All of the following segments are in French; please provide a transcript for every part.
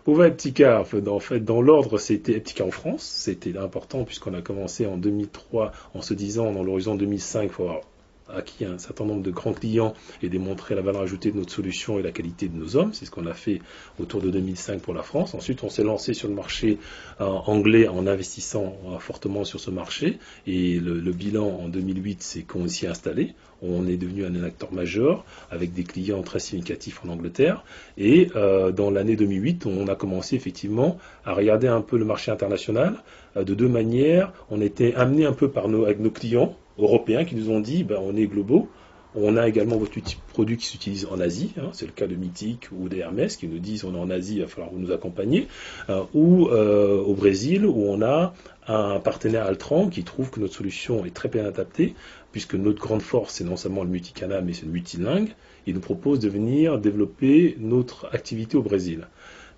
Où va Eptica? En fait, dans l'ordre, c'était Eptica en France. C'était important puisqu'on a commencé en 2003 en se disant, dans l'horizon 2005, il faut avoir acquis un certain nombre de grands clients et démontrer la valeur ajoutée de notre solution et la qualité de nos hommes. C'est ce qu'on a fait autour de 2005 pour la France. Ensuite, on s'est lancé sur le marché anglais en investissant fortement sur ce marché. Et le bilan en 2008, c'est qu'on s'y est installé. On est devenu un acteur majeur avec des clients très significatifs en Angleterre. Et dans l'année 2008, on a commencé effectivement à regarder un peu le marché international de deux manières. On était amené un peu avec nos clients européens qui nous ont dit on est globaux. On a également votre produit qui s'utilise en Asie, c'est le cas de Mythic ou des Hermès qui nous disent on est en Asie, il va falloir nous accompagner, ou au Brésil où on a un partenaire Altran qui trouve que notre solution est très bien adaptée, puisque notre grande force c'est non seulement le multicana mais c'est le multilingue, et nous propose de venir développer notre activité au Brésil.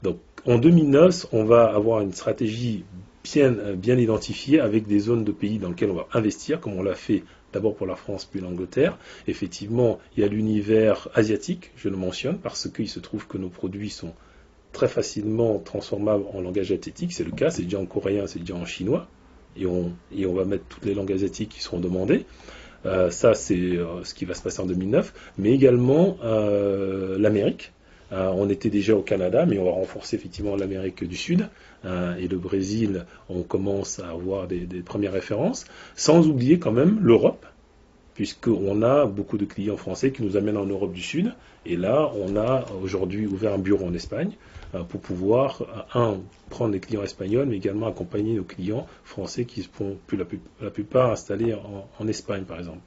Donc en 2009, on va avoir une stratégie bien identifiée avec des zones de pays dans lesquelles on va investir, comme on l'a fait d'abord pour la France puis l'Angleterre. Effectivement, il y a l'univers asiatique, je le mentionne, parce qu'il se trouve que nos produits sont très facilement transformables en langage asiatique. C'est le cas, c'est déjà en coréen, c'est déjà en chinois, et on va mettre toutes les langues asiatiques qui seront demandées. Ça, c'est ce qui va se passer en 2009, mais également l'Amérique. On était déjà au Canada, mais on va renforcer effectivement l'Amérique du Sud et le Brésil. On commence à avoir des premières références, sans oublier quand même l'Europe, puisqu'on a beaucoup de clients français qui nous amènent en Europe du Sud. Et là, on a aujourd'hui ouvert un bureau en Espagne pour pouvoir, prendre des clients espagnols, mais également accompagner nos clients français qui se font la plupart installés en Espagne, par exemple.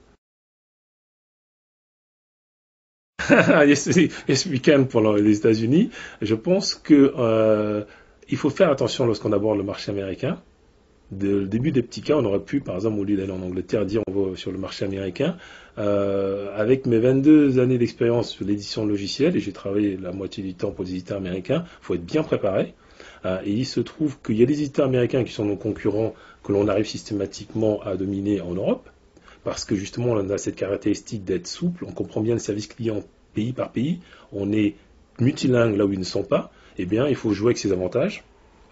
Yes, we can pour les États-Unis. Je pense que il faut faire attention lorsqu'on aborde le marché américain. Le début des petits cas, on aurait pu, par exemple, au lieu d'aller en Angleterre, dire on va sur le marché américain. Avec mes 22 années d'expérience sur l'édition de logiciels, et j'ai travaillé la moitié du temps pour les éditeurs américains, il faut être bien préparé. Et il se trouve qu'il y a des éditeurs américains qui sont nos concurrents que l'on arrive systématiquement à dominer en Europe, parce que justement on a cette caractéristique d'être souple, on comprend bien le service client pays par pays, on est multilingue là où ils ne sont pas, eh bien il faut jouer avec ses avantages.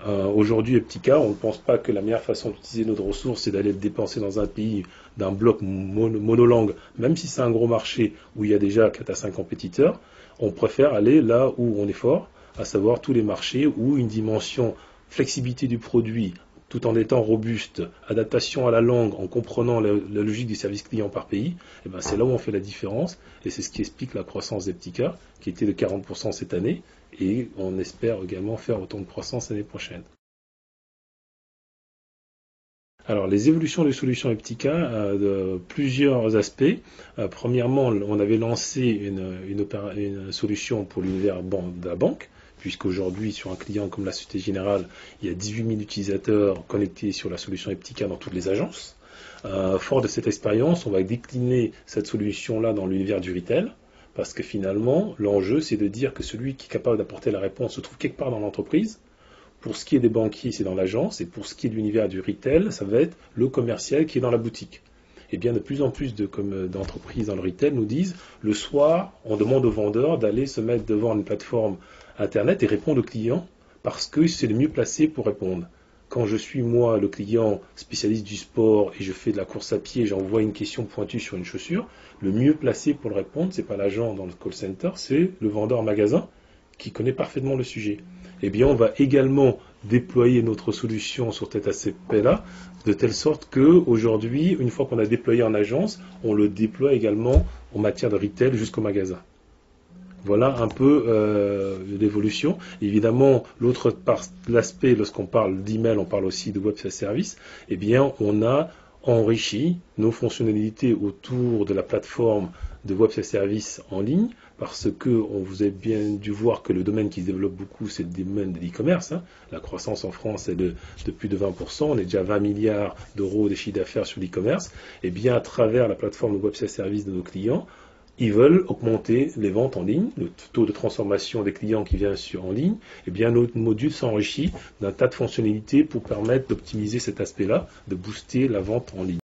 Aujourd'hui, Eptica, on ne pense pas que la meilleure façon d'utiliser notre ressource, c'est d'aller le dépenser dans un pays d'un bloc monolangue, même si c'est un gros marché où il y a déjà 4 à 5 compétiteurs. On préfère aller là où on est fort, à savoir tous les marchés où une dimension flexibilité du produit, tout en étant robuste, adaptation à la langue, en comprenant la logique du service client par pays, eh ben c'est là où on fait la différence, et c'est ce qui explique la croissance d'Eptica, qui était de 40% cette année, et on espère également faire autant de croissance l'année prochaine. Alors, les évolutions des solutions Eptica, de plusieurs aspects. Premièrement, on avait lancé une solution pour l'univers de la banque, puisqu'aujourd'hui, sur un client comme la Société Générale, il y a 18 000 utilisateurs connectés sur la solution Eptica dans toutes les agences. Fort de cette expérience, on va décliner cette solution-là dans l'univers du retail, parce que finalement, l'enjeu, c'est de dire que celui qui est capable d'apporter la réponse se trouve quelque part dans l'entreprise. Pour ce qui est des banquiers, c'est dans l'agence, et pour ce qui est de l'univers du retail, ça va être le commercial qui est dans la boutique. Et bien, de plus en plus d'entreprises dans le retail nous disent, le soir, on demande aux vendeurs d'aller se mettre devant une plateforme Internet et répondre aux clients, parce que c'est le mieux placé pour répondre. Quand je suis, moi, le client spécialiste du sport et je fais de la course à pied et j'envoie une question pointue sur une chaussure, le mieux placé pour le répondre, c'est pas l'agent dans le call center, c'est le vendeur en magasin qui connaît parfaitement le sujet. Eh bien, on va également déployer notre solution sur cet aspect-là, de telle sorte qu'aujourd'hui, une fois qu'on a déployé en agence, on le déploie également en matière de retail jusqu'au magasin. Voilà un peu l'évolution. Évidemment, l'aspect, lorsqu'on parle d'email, on parle aussi de web service. Eh bien, on a enrichi nos fonctionnalités autour de la plateforme de web service en ligne, parce que vous avez bien dû voir que le domaine qui se développe beaucoup, c'est le domaine de l'e-commerce. La croissance en France est de plus de 20%. On est déjà à 20 milliards d'euros de chiffre d'affaires sur l'e-commerce. Et bien, à travers la plateforme de web service de nos clients, ils veulent augmenter les ventes en ligne, le taux de transformation des clients qui vient en ligne. Et bien, notre module s'enrichit d'un tas de fonctionnalités pour permettre d'optimiser cet aspect-là, de booster la vente en ligne.